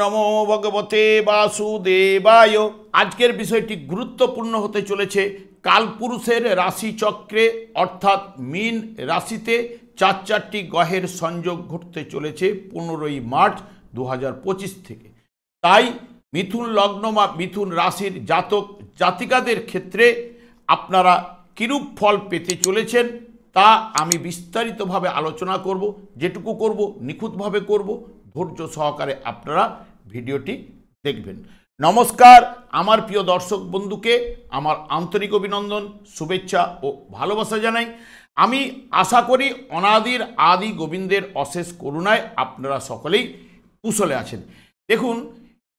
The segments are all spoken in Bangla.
নমো ভগবতে বাসুদেবায়। আজকের বিষয়টি গুরুত্বপূর্ণ হতে চলেছে। কালপুরুষের রাশিচক্রে অর্থাৎ মীন রাশিতে চারটি গ্রহের সংযোগ ঘটতে চলেছে 15ই মার্চ 2025 থেকে। তাই মিথুন লগ্ন বা মিথুন রাশির জাতক জাতিকাদের ক্ষেত্রে আপনারা কিরূপ ফল পেতে চলেছেন তা আমি বিস্তারিতভাবে আলোচনা করব। যেটুকু করব নিখুঁতভাবে করব, ধৈর্য সহকারে আপনারা ভিডিওটি দেখবেন। নমস্কার, আমার প্রিয় দর্শক বন্ধুকে আমার আন্তরিক অভিনন্দন, শুভেচ্ছা ও ভালোবাসা জানাই। আমি আশা করি অনাদির আদি গোবিন্দের অশেষ করুণায় আপনারা সকলেই কুশলে আছেন। দেখুন,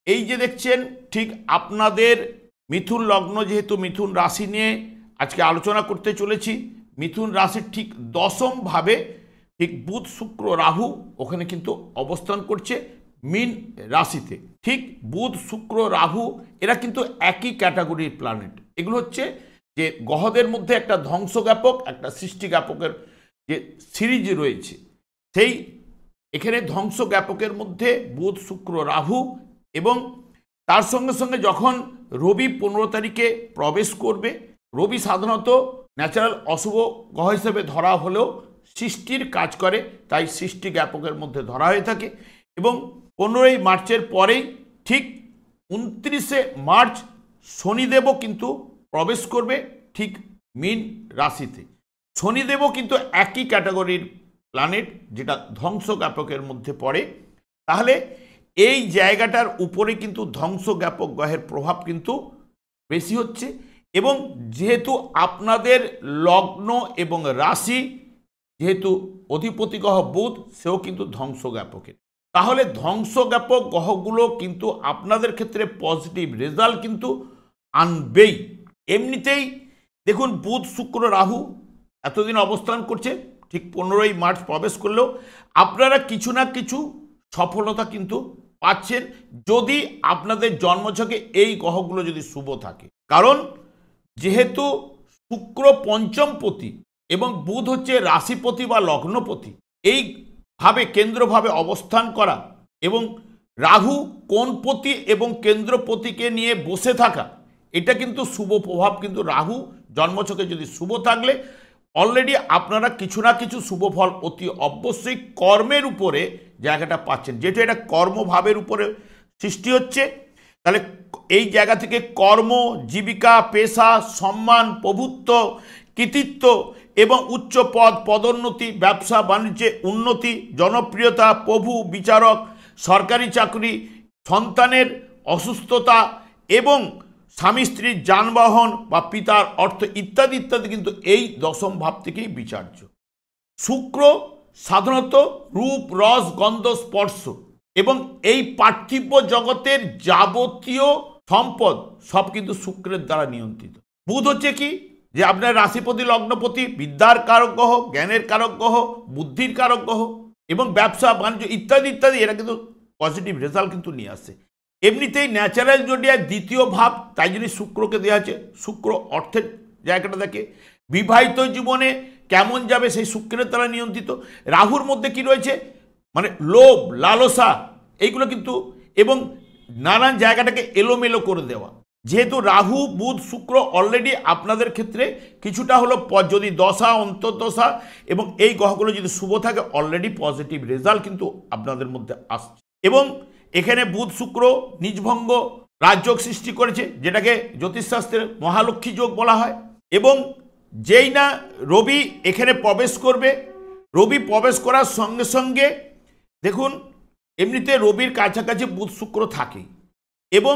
এই যে দেখছেন, ঠিক আপনাদের মিথুন লগ্ন, যেহেতু মিথুন রাশি নিয়ে আজকে আলোচনা করতে চলেছি। মিথুন রাশির ঠিক দশমভাবে ঠিক বুধ শুক্র রাহু ওখানে কিন্তু অবস্থান করছে মীন রাশিতে। ঠিক বুধ শুক্র রাহু এরা কিন্তু একই ক্যাটাগরির প্ল্যানেট। এগুলো হচ্ছে যে গ্রহদের মধ্যে একটা ধ্বংসজ্ঞাপক একটা সৃষ্টিজ্ঞাপকের যে সিরিজ রয়েছে, সেই এখানে ধ্বংসজ্ঞাপকের মধ্যে বুধ শুক্র রাহু, এবং তার সঙ্গে সঙ্গে যখন রবি 15 তারিখে প্রবেশ করবে। রবি সাধারণত ন্যাচারাল অশুভ গ্রহ হিসেবে ধরা হলেও সৃষ্টির কাজ করে, তাই সৃষ্টি জ্ঞাপকের মধ্যে ধরা হয়ে থাকে। এবং 15ই মার্চের পরেই ঠিক 29শে মার্চ শনিদেবও কিন্তু প্রবেশ করবে ঠিক মীন রাশিতে। শনিদেবও কিন্তু একই ক্যাটাগরির প্ল্যানেট, যেটা ধ্বংসজ্ঞাপকের মধ্যে পড়ে। তাহলে এই জায়গাটার উপরে কিন্তু ধ্বংসজ্ঞাপক গ্রহের প্রভাব কিন্তু বেশি হচ্ছে। এবং যেহেতু আপনাদের লগ্ন এবং রাশি, যেহেতু অধিপতি গ্রহ বুধ, সেও কিন্তু ধ্বংসজ্ঞাপকের, তাহলে ধ্বংসজ্ঞাপক গ্রহগুলো কিন্তু আপনাদের ক্ষেত্রে পজিটিভ রেজাল্ট কিন্তু আনবেই। এমনিতেই দেখুন, বুধ শুক্র রাহু এতদিন অবস্থান করছে, ঠিক 15ই মার্চ প্রবেশ করলেও আপনারা কিছু না কিছু সফলতা কিন্তু পাচ্ছেন, যদি আপনাদের জন্মছকে এই গ্রহগুলো যদি শুভ থাকে। কারণ যেহেতু শুক্র পঞ্চমপতি এবং বুধ হচ্ছে রাশিপতি বা লগ্নপতি, এইভাবে কেন্দ্রভাবে অবস্থান করা, এবং রাহু কোণপতি এবং কেন্দ্রপতিকে নিয়ে বসে থাকা, এটা কিন্তু শুভ প্রভাব। কিন্তু রাহু জন্মছকে যদি শুভ থাকলে অলরেডি আপনারা কিছু না কিছু শুভ ফল অতি অবশ্যই কর্মের উপরে জায়গাটা পাচ্ছেন। যেহেতু এটা কর্মভাবের উপরে সৃষ্টি হচ্ছে, তাহলে এই জায়গা থেকে কর্ম, জীবিকা, পেশা, সম্মান, প্রভুত্ব, কৃতিত্ব এবং উচ্চ পদ, পদোন্নতি, ব্যবসা বাণিজ্যে উন্নতি, জনপ্রিয়তা, প্রভু, বিচারক, সরকারি চাকরি, সন্তানের অসুস্থতা এবং স্বামী স্ত্রীর যানবাহন বা পিতার অর্থ ইত্যাদি ইত্যাদি কিন্তু এই দশম ভাব থেকেই বিচার্য। শুক্র সাধারণত রূপ, রস, গন্ধ, স্পর্শ এবং এই পার্থিব জগতের যাবতীয় সম্পদ সব কিন্তু শুক্রের দ্বারা নিয়ন্ত্রিত। বুধ হচ্ছে কি, যে আপনার রাশিপতি লগ্নপতি, বিদ্যার কারক গ্রহ, জ্ঞানের কারক গ্রহ, বুদ্ধির কারক গ্রহ এবং ব্যবসা বাণিজ্য ইত্যাদি ইত্যাদি, এরা কিন্তু পজিটিভ রেজাল্ট কিন্তু নিয়ে আসে। এমনিতেই ন্যাচারাল জোডিয়ার দ্বিতীয় ভাব, তাই জন্য শুক্রকে দেওয়া আছে। শুক্র অর্থের জায়গাটা দেখে, বিবাহিত জীবনে কেমন যাবে সেই শুক্রের দ্বারা নিয়ন্ত্রিত। রাহুর মধ্যে কি রয়েছে, মানে লোভ, লালসা, এইগুলো কিন্তু, এবং নানান জায়গাটাকে এলোমেলো করে দেওয়া। যেহেতু রাহু বুধ শুক্র অলরেডি আপনাদের ক্ষেত্রে কিছুটা হলো, যদি দশা, অন্তর্দশা এবং এই গ্রহগুলো যদি শুভ থাকে, অলরেডি পজিটিভ রেজাল্ট কিন্তু আপনাদের মধ্যে আসছে। এবং এখানে বুধ শুক্র নিজভঙ্গ রাজযোগ সৃষ্টি করেছে, যেটাকে জ্যোতিষশাস্ত্রের মহালক্ষ্মী যোগ বলা হয়। এবং যেই না রবি এখানে প্রবেশ করবে, রবি প্রবেশ করার সঙ্গে সঙ্গে দেখুন, এমনিতে রবির কাছাকাছি বুধ শুক্র থাকে, এবং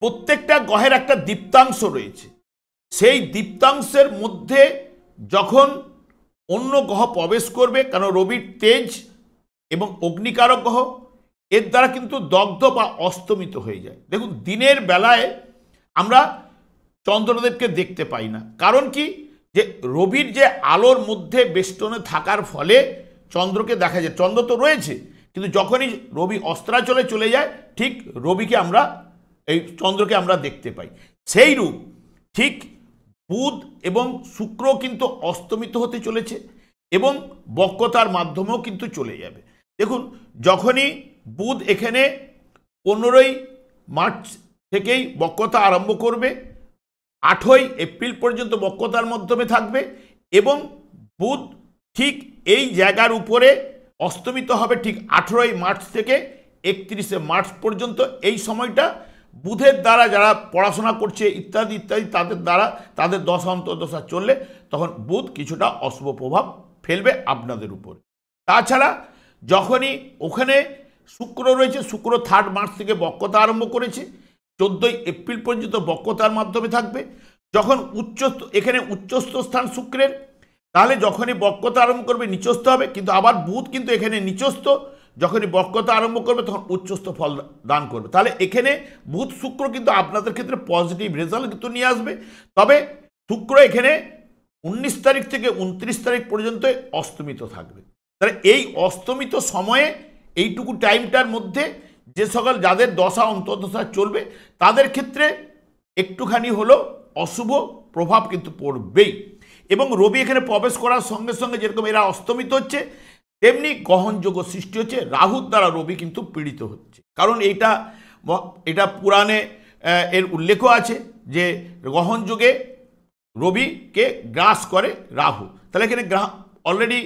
প্রত্যেকটা গ্রহের একটা দীপ্তাংশ রয়েছে। সেই দীপ্তাংশের মধ্যে যখন অন্য গ্রহ প্রবেশ করবে, কারণ রবির তেজ এবং অগ্নিকারক গ্রহ, এর দ্বারা কিন্তু দগ্ধ বা অস্তমিত হয়ে যায়। দেখুন, দিনের বেলায় আমরা চন্দ্রদেবকে দেখতে পাই না। কারণ কি, যে রবির যে আলোর মধ্যে বেষ্টনে থাকার ফলে চন্দ্রকে দেখা যায়। চন্দ্র তো রয়েছে, কিন্তু যখনই রবি অস্তাচলে চলে যায়, ঠিক রবিকে আমরা, এই চন্দ্রকে আমরা দেখতে পাই। সেই রূপ ঠিক বুধ এবং শুক্র কিন্তু অস্তমিত হতে চলেছে, এবং বক্রতার মাধ্যমেও কিন্তু চলে যাবে। দেখুন, যখনই বুধ এখানে 15ই মার্চ থেকেই বক্রতা আরম্ভ করবে, 8ই এপ্রিল পর্যন্ত বক্রতার মাধ্যমে থাকবে এবং বুধ ঠিক এই জায়গার উপরে অস্তমিত হবে ঠিক 18ই মার্চ থেকে 31শে মার্চ পর্যন্ত। এই সময়টা বুধের দ্বারা যারা পড়াশোনা করছে ইত্যাদি ইত্যাদি তাদের দ্বারা তাদের দশা অন্তর্দশা চললে তখন বুধ কিছুটা অশুভ প্রভাব ফেলবে আপনাদের উপরে। তাছাড়া যখনই ওখানে শুক্র রয়েছে, শুক্র 3 মার্চ থেকে বক্রতা আরম্ভ করেছে, 14ই এপ্রিল পর্যন্ত বক্রতার মাধ্যমে থাকবে। যখন এখানে উচ্চস্থ স্থান শুক্রের, তাহলে যখনই বক্রতা আরম্ভ করবে নিচস্থ হবে, কিন্তু আবার বুধ কিন্তু এখানে নিচস্থ, যখনই বক্রতা আরম্ভ করবে তখন উচ্চস্থ ফল দান করবে। তাহলে এখানে বুধ শুক্র কিন্তু আপনাদের ক্ষেত্রে পজিটিভ রেজাল্ট কিন্তু নিয়ে আসবে। তবে শুক্র এখানে 19 তারিখ থেকে 29 তারিখ পর্যন্ত অস্তমিত থাকবে। তাহলে এই অস্তমিত সময়ে এইটুকু টাইমটার মধ্যে যে সকল যাদের দশা অন্তর্দশা চলবে তাদের ক্ষেত্রে একটুখানি হলো অশুভ প্রভাব কিন্তু পড়বেই। এবং রবি এখানে প্রবেশ করার সঙ্গে সঙ্গে যেরকম এরা অস্তমিত হচ্ছে, তেমনি গ্রহণযোগ্য সৃষ্টি হচ্ছে, রাহুর দ্বারা রবি কিন্তু পীড়িত হচ্ছে। কারণ এটা পুরাণে এর উল্লেখও আছে যে গ্রহণযোগে রবিকে গ্রাস করে রাহু। তাহলে এখানে অলরেডি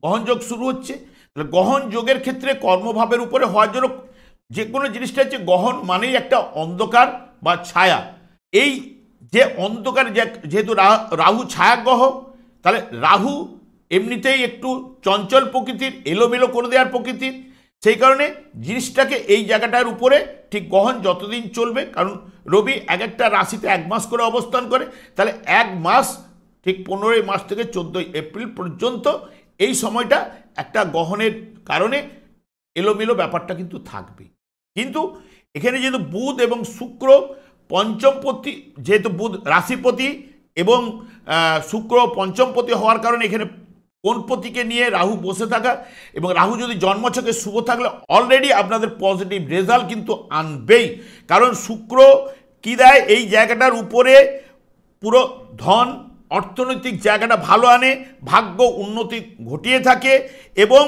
গ্রহণযোগ শুরু হচ্ছে। তাহলে গ্রহণযোগের ক্ষেত্রে কর্মভাবের উপরে হওয়ার জন্য যে কোনো জিনিসটা হচ্ছে, গ্রহণ মানেই একটা অন্ধকার বা ছায়া। এই যে অন্ধকার, যেহেতু রাহু ছায়া গ্রহ, তাহলে রাহু এমনিতেই একটু চঞ্চল প্রকৃতির, এলোমেলো করে দেওয়ার প্রকৃতির। সেই কারণে জিনিসটাকে এই জায়গাটার উপরে ঠিক গ্রহণ যতদিন চলবে, কারণ রবি এক একটা রাশিতে 1 মাস করে অবস্থান করে, তাহলে 1 মাস ঠিক 15ই মার্চ থেকে 14ই এপ্রিল পর্যন্ত এই সময়টা একটা গ্রহণের কারণে এলোমেলো ব্যাপারটা কিন্তু থাকবে। কিন্তু এখানে যেহেতু বুধ এবং শুক্র পঞ্চমপতি, যেহেতু বুধ রাশিপতি এবং শুক্র পঞ্চমপতি হওয়ার কারণে এখানে কোনপতিকে নিয়ে রাহু বসে থাকা, এবং রাহু যদি জন্মছকে শুভ থাকলে অলরেডি আপনাদের পজিটিভ রেজাল্ট কিন্তু আনবেই। কারণ শুক্র কি দেয়, এই জায়গাটার উপরে পুরো ধন অর্থনৈতিক জায়গাটা ভালো আনে, ভাগ্য উন্নতি ঘটিয়ে থাকে এবং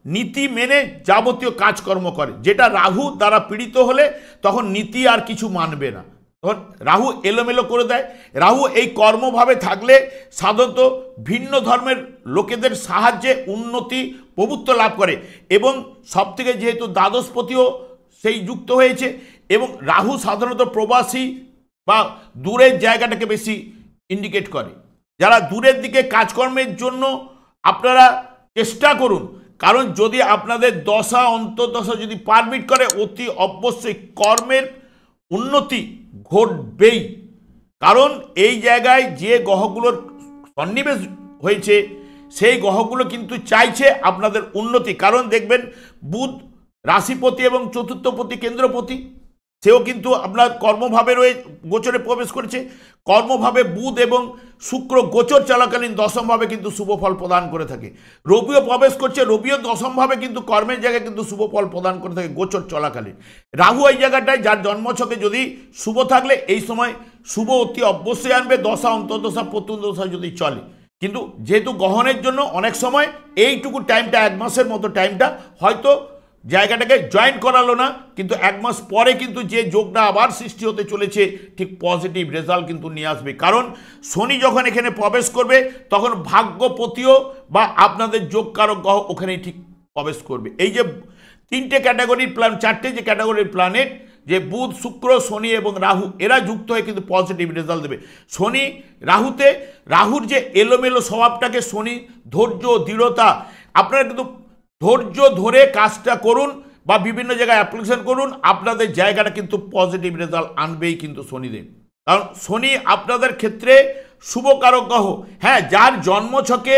নীতি মেনে যাবতীয় কাজকর্ম করে। যেটা রাহু দ্বারা পীড়িত হলে তখন নীতি আর কিছু মানবে না, তখন রাহু এলোমেলো করে দেয়। রাহু এই কর্মভাবে থাকলে সাধারণত ভিন্ন ধর্মের লোকেদের সাহায্যে উন্নতি প্রভুত্ব লাভ করে, এবং সবথেকে যেহেতু দ্বাদশপতিও সেই যুক্ত হয়েছে, এবং রাহু সাধারণত প্রবাসী বা দূরের জায়গাটাকে বেশি ইন্ডিকেট করে। যারা দূরের দিকে কাজকর্মের জন্য আপনারা চেষ্টা করুন, কারণ যদি আপনাদের দশা অন্তর্দশা যদি পারমিট করে অতি অবশ্যই কর্মের উন্নতি ঘটবেই। কারণ এই জায়গায় যে গ্রহগুলোর সন্নিবেশ হয়েছে সেই গ্রহগুলো কিন্তু চাইছে আপনাদের উন্নতি। কারণ দেখবেন বুধ রাশিপতি এবং চতুর্থপতি কেন্দ্রপতি, সেও কিন্তু আপনার কর্মভাবে গোচরে প্রবেশ করেছে। কর্মভাবে বুধ এবং শুক্র গোচর চলাকালীন দশমভাবে কিন্তু শুভ ফল প্রদান করে থাকে। রবিও প্রবেশ করছে, রবিও দশমভাবে কিন্তু কর্মের জায়গায় কিন্তু শুভ ফল প্রদান করে থাকে গোচর চলাকালীন। রাহু এই জায়গাটায় যার জন্মছকে যদি শুভ থাকলে এই সময় শুভ অতি অবশ্যই আনবে, দশা অন্তর্দশা প্রত্যন্তদশা যদি চলে। কিন্তু যেহেতু গ্রহণের জন্য অনেক সময় এইটুকু টাইমটা 1 মাসের মতো টাইমটা হয়তো জায়গাটাকে জয়েন করালো না, কিন্তু 1 মাস পরে কিন্তু যে যোগটা আবার সৃষ্টি হতে চলেছে ঠিক পজিটিভ রেজাল্ট কিন্তু নিয়ে আসবে। কারণ শনি যখন এখানে প্রবেশ করবে তখন ভাগ্যপতিও বা আপনাদের যোগকারক গ্রহ ওখানেই ঠিক প্রবেশ করবে। এই যে 3টে ক্যাটাগরির প্ল্যান, 4টে যে ক্যাটাগরির প্ল্যানেট, যে বুধ শুক্র শনি এবং রাহু, এরা যুক্ত হয়ে কিন্তু পজিটিভ রেজাল্ট দেবে। শনি রাহুতে, রাহুর যে এলোমেলো স্বভাবটাকে শনি ধৈর্য দৃঢ়তা, আপনারা কিন্তু ধৈর্য ধরে কাজটা করুন বা বিভিন্ন জায়গায় অ্যাপ্লিকেশন করুন, আপনাদের জায়গাটা কিন্তু পজিটিভ রেজাল্ট আনবেই কিন্তু শনিদেব। কারণ শনি আপনাদের ক্ষেত্রে শুভকারক গ্রহ। হ্যাঁ, যার জন্মছকে,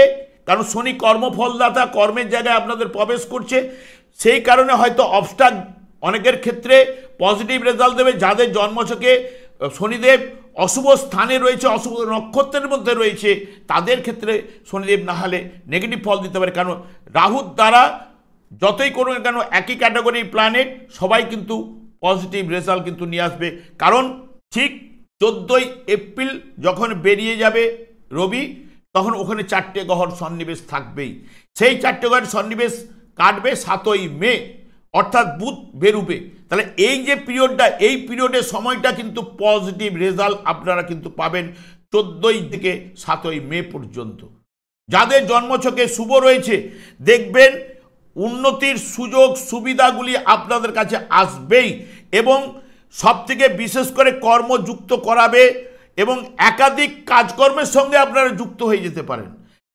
কারণ শনি কর্মফলদাতা, কর্মের জায়গায় আপনাদের প্রবেশ করছে, সেই কারণে হয়তো অবস্ট্রাক অনেকের ক্ষেত্রে পজিটিভ রেজাল্ট দেবে। যাদের জন্মছকে শনিদেব অশুভ স্থানে রয়েছে, অশুভ নক্ষত্রের মধ্যে রয়েছে, তাদের ক্ষেত্রে শনিদেব না হলে নেগেটিভ ফল দিতে পারে। কারণ রাহুর দ্বারা যতই করুন কেন একই ক্যাটাগরির প্ল্যানেট, সবাই কিন্তু পজিটিভ রেজাল্ট কিন্তু নিয়ে আসবে। কারণ ঠিক 14ই এপ্রিল যখন বেরিয়ে যাবে রবি, তখন ওখানে 4টে গ্রহর সন্নিবেশ থাকবেই। সেই 4টে গ্রহের সন্নিবেশ কাটবে 7ই মে, অর্থাৎ বুধ বেরুবে। তাহলে এই যে পিরিয়ডটা, এই পিরিয়ডের সময়টা কিন্তু পজিটিভ রেজাল্ট আপনারা কিন্তু পাবেন 14 থেকে 7 মে পর্যন্ত। যাদের জন্মছকে শুভ রয়েছে দেখবেন উন্নতির সুযোগ সুবিধাগুলি আপনাদের কাছে আসবেই, এবং সবথেকে বিশেষ করে কর্মযুক্ত করাবে, এবং একাধিক কাজকর্মের সঙ্গে আপনারা যুক্ত হয়ে যেতে পারেন।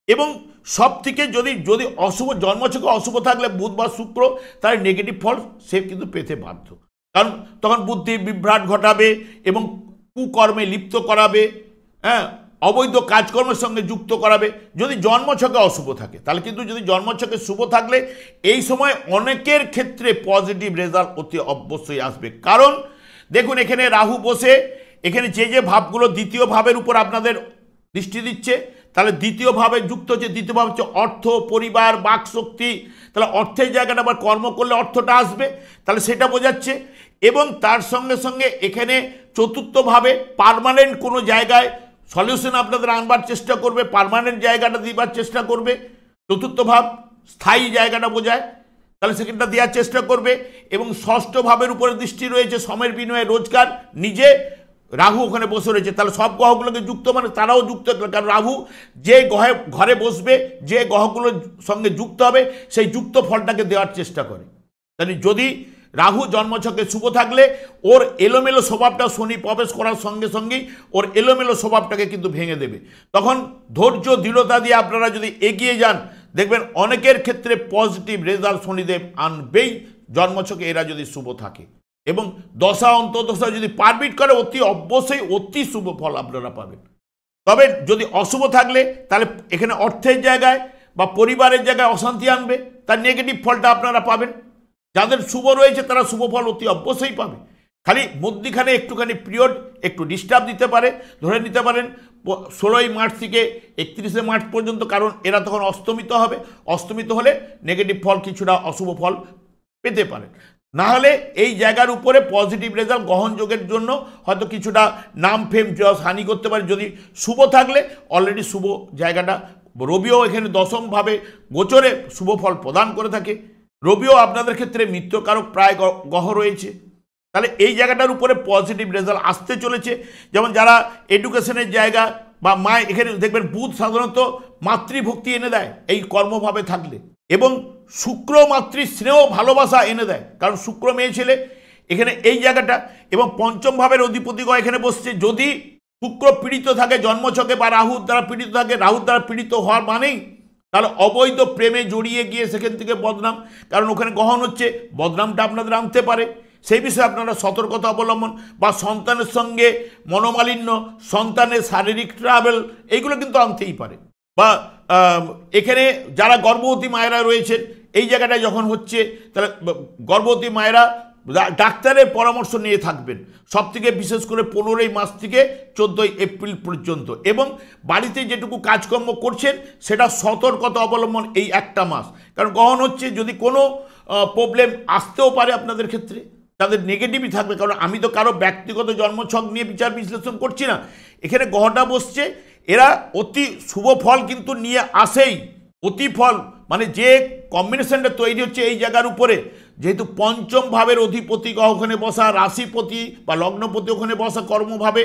এবং সব থেকে যদি অশুভ জন্মছকে অশুভ থাকলে বুধ বা শুক্র, তার নেগেটিভ ফল সে কিন্তু পেতে বাধ্য, কারণ তখন বুদ্ধি বিভ্রাট ঘটাবে এবং কুকর্মে লিপ্ত করাবে, হ্যাঁ, অবৈধ কাজকর্মের সঙ্গে যুক্ত করাবে যদি জন্মছকে অশুভ থাকে। তাহলে কিন্তু যদি জন্মছকে শুভ থাকলে এই সময় অনেকের ক্ষেত্রে পজিটিভ রেজাল্ট অতি অবশ্যই আসবে। কারণ দেখুন এখানে রাহু বসে এখানে যে ভাবগুলো দ্বিতীয় ভাবের উপর আপনাদের দৃষ্টি দিচ্ছে, তাহলে দ্বিতীয় ভাবে যুক্ত হচ্ছে, দ্বিতীয় ভাব হচ্ছে অর্থ, পরিবার, বাকশক্তি। তাহলে অর্থের জায়গাটা আবার কর্ম করলে অর্থটা আসবে, তাহলে সেটা বোঝাচ্ছে। এবং তার সঙ্গে সঙ্গে এখানে চতুর্থভাবে পার্মানেন্ট কোনো জায়গায় সলিউশন আপনাদের আনবার চেষ্টা করবে, পার্মানেন্ট জায়গাটা দিবার চেষ্টা করবে। চতুর্থ ভাব স্থায়ী জায়গাটা বোঝায়, তাহলে সেখানটা দেওয়ার চেষ্টা করবে। এবং ষষ্ঠ ভাবের উপরে দৃষ্টি রয়েছে, সময়ের বিনিময়ে রোজগার, নিজে রাহু ওখানে বসে রয়েছে। তাহলে সব গ্রহগুলোকে যুক্ত মানে তারাও যুক্ত, কারণ রাহু যে ঘরে বসবে, যে গ্রহগুলোর সঙ্গে যুক্ত হবে সেই যুক্ত ফলটাকে দেওয়ার চেষ্টা করে। তাহলে যদি রাহু জন্মছকে শুভ থাকলে ওর এলোমেলো স্বভাবটা শনি প্রবেশ করার সঙ্গে সঙ্গেই ওর এলোমেলো স্বভাবটাকে কিন্তু ভেঙে দেবে। তখন ধৈর্য দৃঢ়তা দিয়ে আপনারা যদি এগিয়ে যান দেখবেন অনেকের ক্ষেত্রে পজিটিভ রেজাল্ট শনিদেব আনবেই, জন্মছকে এরা যদি শুভ থাকে। এবং দশা অন্তর্দশা যদি পারমিট করে অতি অবশ্যই অতি শুভ ফল আপনারা পাবেন। তবে যদি অশুভ থাকলে তাহলে এখানে অর্থের জায়গায় বা পরিবারের জায়গায় অশান্তি আনবে, তার নেগেটিভ ফলটা আপনারা পাবেন। যাদের শুভ রয়েছে তারা শুভ ফল অতি অবশ্যই পাবে। খালি মধ্যিখানে একটুখানি পিরিয়ড একটু ডিস্টার্ব দিতে পারে, ধরে নিতে পারেন 16ই মার্চ থেকে 31শে মার্চ পর্যন্ত, কারণ এরা তখন অস্তমিত হবে। অস্তমিত হলে নেগেটিভ ফল কিছুটা অশুভ ফল পেতে পারেন। না হলে এই জায়গার উপরে পজিটিভ রেজাল্ট গ্রহণযোগের জন্য হয়তো কিছুটা নাম ফেম যশ হানি করতে পারে। যদি শুভ থাকলে অলরেডি শুভ জায়গাটা, রবিও এখানে দশমভাবে গোচরে শুভ ফল প্রদান করে থাকে। রবিও আপনাদের ক্ষেত্রে মিত্রকারক প্রায় গ্রহ রয়েছে, তাহলে এই জায়গাটার উপরে পজিটিভ রেজাল্ট আসতে চলেছে। যেমন যারা এডুকেশনের জায়গা বা এখানে দেখবেন বুধ সাধারণত মাতৃভক্তি এনে দেয় এই কর্মভাবে থাকলে, এবং শুক্র মাতৃ স্নেহ ভালোবাসা এনে দেয়, কারণ শুক্র মেয়ে ছেলে এখানে এই জায়গাটা। এবং পঞ্চম ভাবের অধিপতিগণ এখানে বসছে। যদি শুক্র পীড়িত থাকে জন্মছকে বা রাহুর দ্বারা পীড়িত থাকে, রাহুর দ্বারা পীড়িত হওয়ার মানেই তাহলে অবৈধ প্রেমে জড়িয়ে গিয়ে সেখান থেকে বদনাম, কারণ ওখানে গ্রহণ হচ্ছে, বদনামটা আপনাদের আনতে পারে। সেই বিষয়ে আপনারা সতর্কতা অবলম্বন, বা সন্তানের সঙ্গে মনোমালিন্য, সন্তানের শারীরিক ট্রাভেল, এইগুলো কিন্তু আনতেই পারে। বা এখানে যারা গর্ভবতী মায়েরা রয়েছেন এই জায়গাটায় যখন হচ্ছে, তাহলে গর্ভবতী মায়েরা ডাক্তারের পরামর্শ নিয়ে থাকবেন, সবথেকে বিশেষ করে 15ই মার্চ থেকে 14ই এপ্রিল পর্যন্ত। এবং বাড়িতে যেটুকু কাজকর্ম করছেন সেটা সতর্কতা অবলম্বন এই একটা মাস, কারণ গ্রহণ হচ্ছে, যদি কোনো প্রবলেম আসতেও পারে আপনাদের ক্ষেত্রে, তাদের নেগেটিভই থাকবে। কারণ আমি তো কারো ব্যক্তিগত জন্মছক নিয়ে বিচার বিশ্লেষণ করছি না, এখানে গ্রহটা বসছে, এরা অতি শুভ ফল কিন্তু নিয়ে আসেই। অতি ফল মানে যে কম্বিনেশনটা তৈরি হচ্ছে এই জায়গার উপরে, যেহেতু পঞ্চম ভাবের অধিপতি ওখানে বসা, রাশিপতি বা লগ্নপতি ওখানে বসা কর্মভাবে,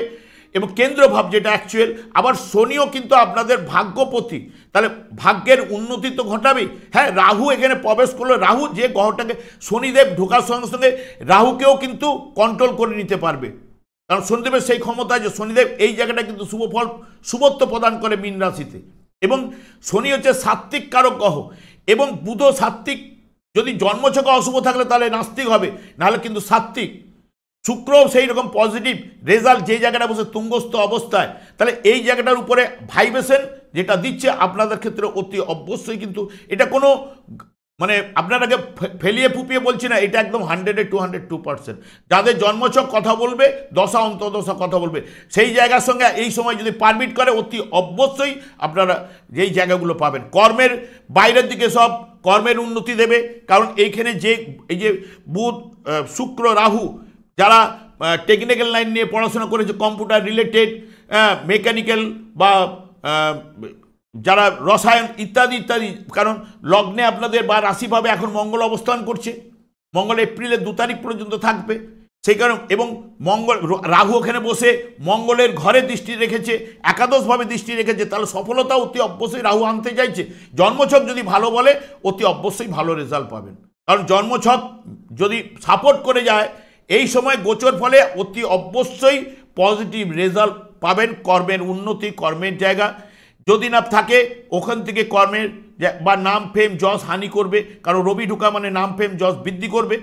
এবং কেন্দ্রভাব যেটা অ্যাকচুয়াল, আবার শনিও কিন্তু আপনাদের ভাগ্যপতি, তাহলে ভাগ্যের উন্নতি তো ঘটাবেই। হ্যাঁ, রাহু এখানে প্রবেশ করলো, রাহু যে গ্রহটাকে শনিদেব ঢোকার সঙ্গে সঙ্গে রাহুকেও কিন্তু কন্ট্রোল করে নিতে পারবে, কারণ শনিদেবের সেই ক্ষমতা যে শনিদেব এই জায়গাটা কিন্তু শুভ ফল শুভত্ব প্রদান করে মীন রাশিতে। এবং শনি হচ্ছে সাত্ত্বিক কারক গ্রহ, এবং বুধও সাত্ত্বিক। যদি জন্মছকে অশুভ থাকলে তাহলে নাস্তিক হবে, নাহলে কিন্তু সাত্ত্বিক। শুক্রও সেই রকম পজিটিভ রেজাল্ট যে জায়গাটা বসে তুঙ্গস্থ অবস্থায়, তাহলে এই জায়গাটার উপরে ভাইব্রেশন যেটা দিচ্ছে আপনাদের ক্ষেত্রে অতি অবশ্যই কিন্তু এটা কোনো মানে আপনারাকে ফেলিয়ে ফুপিয়ে বলছি না, এটা একদম 100-এ 202%। যাদের জন্মছক কথা বলবে, দশা অন্তর্দশা কথা বলবে, সেই জায়গার সঙ্গে এই সময় যদি পারমিট করে অতি অবশ্যই আপনারা যেই জায়গাগুলো পাবেন। কর্মের বাইরের দিকে সব কর্মের উন্নতি দেবে, কারণ এইখানে এই যে বুধ শুক্র রাহু, যারা টেকনিক্যাল লাইন নিয়ে পড়াশোনা করেছে, কম্পিউটার রিলেটেড, মেকানিক্যাল বা যারা রসায়ন ইত্যাদি ইত্যাদি, কারণ লগ্নে আপনাদের বা রাশিভাবে এখন মঙ্গল অবস্থান করছে, মঙ্গল এপ্রিলের 2 তারিখ পর্যন্ত থাকবে। সেই কারণে এবং মঙ্গল রাহু ওখানে বসে মঙ্গলের ঘরে দৃষ্টি রেখেছে, একাদশভাবে দৃষ্টি রেখেছে, তাহলে সফলতা অতি অবশ্যই রাহু আনতে চাইছে। জন্মছক যদি ভালো বলে অতি অবশ্যই ভালো রেজাল্ট পাবেন, কারণ জন্মছক যদি সাপোর্ট করে যায় এই সময় গোচর ফলে অতি অবশ্যই পজিটিভ রেজাল্ট পাবেন। কর্মের উন্নতি, কর্মের জায়গা যদি না থাকে ওখান থেকে কর্মের বা নাম ফেম যশ হানি করবে, কারণ রবি ঢুকা মানে নাম ফেম যশ বৃদ্ধি করবে।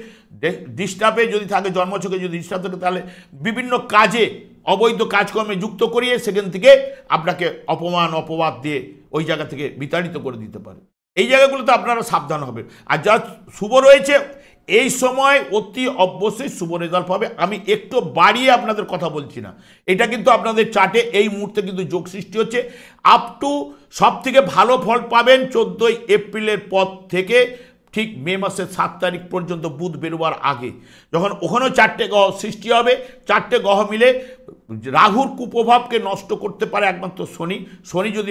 ডিস্টার্বে যদি থাকে, জন্মছকে যদি ডিস্টার্ব থাকে, তাহলে বিভিন্ন কাজে অবৈধ কাজকর্মে যুক্ত করিয়ে সেখান থেকে আপনাকে অপমান অপবাদ দিয়ে ওই জায়গা থেকে বিতাড়িত করে দিতে পারে। এই জায়গাগুলোতে আপনারা সাবধান হবেন। আর যা শুভ রয়েছে এই সময় অতি অবশ্যই শুভ রেজাল্ট পাবে। আমি একটু বাড়িয়ে আপনাদের কথা বলছি না, এটা কিন্তু আপনাদের চার্টে এই মুহূর্তে কিন্তু যোগ সৃষ্টি হচ্ছে। আপ টু সব থেকে ভালো ফল পাবেন 14ই এপ্রিলের পর থেকে ঠিক মে মাসের 7 তারিখ পর্যন্ত, বুধ বেরোবার আগে, যখন ওখানেও 4টে গ্রহ সৃষ্টি হবে। 4টে গ্রহ মিলে রাহুর কুপ্রভাবকে নষ্ট করতে পারে একমাত্র শনি। শনি যদি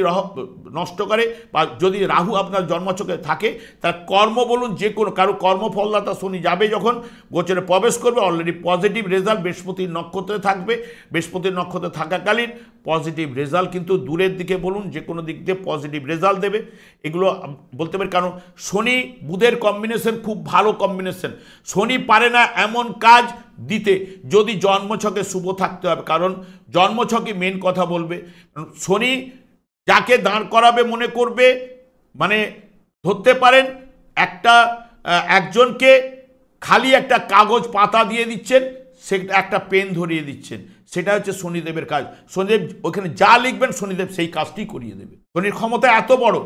নষ্ট করে বা যদি রাহু আপনার জন্মছকে থাকে, তার কর্ম বলুন যে কোনো কারো কর্মফলদাতা শনি যাবে যখন গোচরে প্রবেশ করবে, অলরেডি পজিটিভ রেজাল্ট বৃহস্পতির নক্ষত্রে থাকবে। বৃহস্পতির নক্ষত্রে থাকাকালীন পজিটিভ রেজাল্ট কিন্তু দূরের দিকে বলুন যে কোনো দিক দিয়ে পজিটিভ রেজাল্ট দেবে। এগুলো বলতে পারি, কারণ শনি বুধের কম্বিনেশন খুব ভালো কম্বিনেশন। শনি পারে না এমন কাজ দিতে যদি জন্মছকে শুভ থাকতে হবে, কারণ জন্মছকে মেন কথা বলবে। শনি যাকে দাঁড় করাবে মনে করবে, মানে ধরতে পারেন একজনকে খালি একটা কাগজ পাতা দিয়ে দিচ্ছেন, সে একটা পেন ধরিয়ে দিচ্ছেন, সেটা হচ্ছে শনিদেবের কাজ। শনিদেব ওখানে যা লিখবেন শনিদেব সেই কাজটি করিয়ে দেবে। শনির ক্ষমতা এত বড়।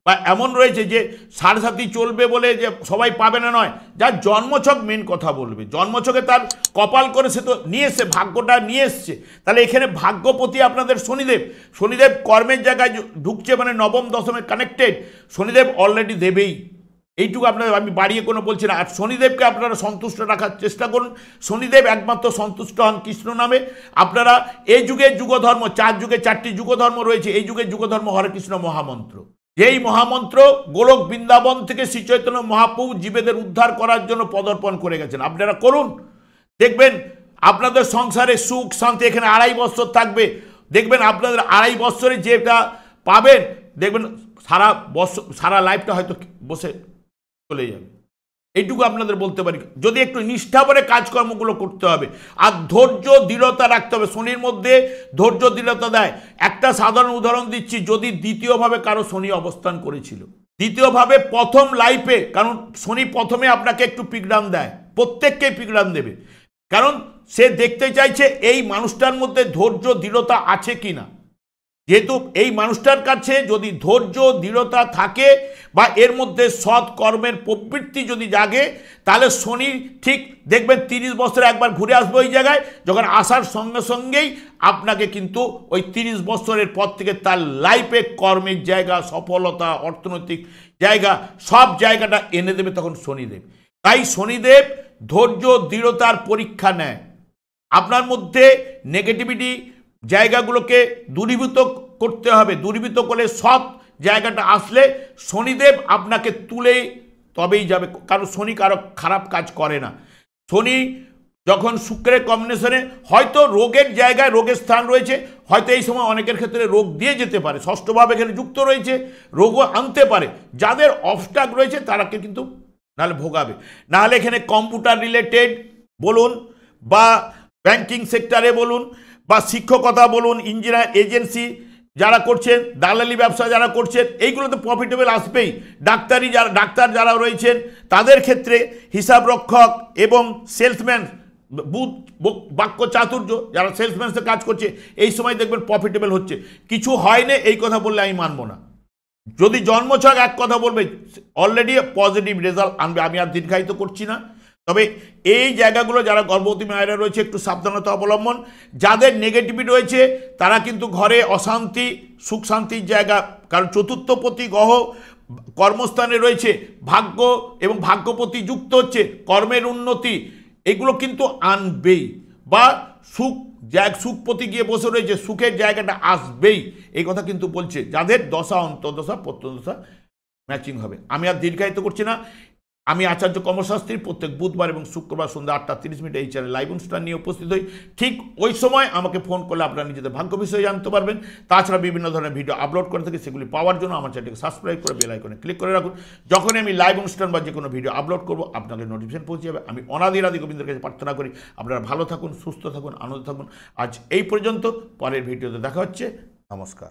বা এমন রয়েছে যে সাড়ে সাথী চলবে বলে যে সবাই পাবে না নয়, যার জন্মছক মেন কথা বলবে। জন্মছকে তার কপাল করে সে তো নিয়ে এসছে, ভাগ্যটা নিয়ে এসছে, তাহলে এখানে ভাগ্যপতি আপনাদের শনিদেব। শনিদেব কর্মের জায়গায় ঢুকছে, মানে নবম দশমে কানেক্টেড। শনিদেব অলরেডি দেবেই, এইটুকু আপনাদের আমি বাড়িয়ে কোনো বলছি না। আর শনিদেবকে আপনারা সন্তুষ্ট রাখার চেষ্টা করুন। শনিদেব একমাত্র সন্তুষ্ট হন কৃষ্ণ নামে। আপনারা এই যুগের যুগধর্ম, 4 যুগে 4টি যুগধর্ম রয়েছে, এই যুগের যুগধর্ম হরে কৃষ্ণ মহামন্ত্র। যেই মহামন্ত্র গোলক বৃন্দাবন থেকে শ্রী চৈতন্য মহাপ্রভু জীবেদের উদ্ধার করার জন্য পদার্পণ করে গেছেন। আপনারা করুন, দেখবেন আপনাদের সংসারে সুখ শান্তি। এখানে 2.5 বছর থাকবে, দেখবেন আপনাদের 2.5 বছরে যেটা পাবেন, দেখবেন সারা বছর সারা লাইফটা হয়তো বসে চলে যাবে। এইটুকু আপনাদের বলতে পারি। যদি একটু নিষ্ঠা করে কাজকর্মগুলো করতে হবে, আর ধৈর্য দৃঢ়তা রাখতে হবে। শনির মধ্যে ধৈর্য দৃঢ়তা দেয়। একটা সাধারণ উদাহরণ দিচ্ছি, যদি দ্বিতীয়ভাবে কারো শনি অবস্থান করেছিল, দ্বিতীয়ভাবে প্রথম লাইফে, কারণ শনি প্রথমে আপনাকে একটু পিকডাউন দেয়, প্রত্যেককে পিকডাউন দেবে, কারণ সে দেখতে চাইছে এই মানুষটার মধ্যে ধৈর্য দৃঢ়তা আছে কি না। যেহেতু এই মানুষটার কাছে যদি ধৈর্য দৃঢ়তা থাকে বা এর মধ্যে সৎ কর্মের প্রবৃত্তি যদি জাগে, তাহলে শনি ঠিক দেখবেন 30 বছরে একবার ঘুরে আসবে ওই জায়গায়। যখন আসার সঙ্গে সঙ্গেই আপনাকে কিন্তু ওই 30 বছরের পর থেকে তার লাইফে কর্মের জায়গা, সফলতা, অর্থনৈতিক জায়গা, সব জায়গাটা এনে দেবে তখন শনিদেব। তাই শনিদেব ধৈর্য দৃঢ়তার পরীক্ষা নেয়। আপনার মধ্যে নেগেটিভিটি জায়গাগুলোকে দূরীভূত করতে হবে। দূরীভূত করলে সৎ জায়গাটা আসলে শনিদেব আপনাকে তুলে তবেই যাবে, কারণ শনি কারো খারাপ কাজ করে না। শনি যখন শুক্রের কম্বিনেশনে হয়তো রোগের জায়গায়, রোগের স্থান রয়েছে, হয়তো এই সময় অনেকের ক্ষেত্রে রোগ দিয়ে যেতে পারে। ষষ্ঠভাবে এখানে যুক্ত রয়েছে, রোগও আনতে পারে। যাদের অবস্ট্রাক রয়েছে তারাকে কিন্তু নাহলে ভোগাবে। নাহলে এখানে কম্পিউটার রিলেটেড বলুন বা ব্যাংকিং সেক্টরে বলুন বা শিক্ষকতা বলুন, ইঞ্জিনিয়ার এজেন্সি যারা করছেন, দালালি ব্যবসা যারা করছেন, এইগুলোতে প্রফিটেবল আসবেই। ডাক্তার যারা রয়েছেন তাদের ক্ষেত্রে হিসাব রক্ষক এবং সেলসম্যান, বাক্য চাতুর্য যারা সেলসম্যানসে কাজ করছে, এই সময় দেখবেন প্রফিটেবল হচ্ছে। কিছু হয়নি এই কথা বললে আমি মানব না। যদি জন্মছক এক কথা বলবে, অলরেডি পজিটিভ রেজাল্ট আনবে। আমি আর দীর্ঘায়িত করছি না, তবে এই জায়গাগুলো যারা গর্ভবতী মায়েরা রয়েছে একটু সাবধানতা অবলম্বন। যাদের নেগেটিভিটি রয়েছে তারা কিন্তু ঘরে অশান্তি, সুখ শান্তির জায়গা, কারণ চতুর্থপতি গ্রহ কর্মস্থানে রয়েছে, ভাগ্য এবং ভাগ্যপতি যুক্ত হচ্ছে, কর্মের উন্নতি এগুলো কিন্তু আনবেই। বা সুখপতি গিয়ে বসে রয়েছে, সুখের জায়গাটা আসবেই, এই কথা কিন্তু বলছে। যাদের দশা অন্তর্দশা প্রত্যদশা ম্যাচিং হবে। আমি আর দীর্ঘায়িত করছি না। আমি আচার্য কর্মশাস্ত্রী প্রত্যেক বুধবার এবং শুক্রবার সন্ধ্যা 8:30 এই চ্যানেলে লাইভ অনুষ্ঠান নিয়ে উপস্থিত হই। ঠিক ওই সময় আমাকে ফোন করলে আপনারা নিজেদের ভাগ্য বিষয়ে জানতে পারবেন। তাছাড়া বিভিন্ন ধরনের ভিডিও আপলোড করে থাকি, সেগুলি পাওয়ার জন্য আমার চ্যানেলকে সাবস্ক্রাইব করে বেল আইকনে ক্লিক করে রাখুন। যখনই আমি লাইভ অনুষ্ঠান বা যে কোনো ভিডিও আপলোড করবো আপনাকে নোটিফিকেশন পৌঁছে যাবে। আমি অনাদি গোবিন্দের কাছে প্রার্থনা করি আপনারা ভালো থাকুন, সুস্থ থাকুন, আনন্দ থাকুন। আজ এই পর্যন্ত, পরের ভিডিওতে দেখা হচ্ছে। নমস্কার।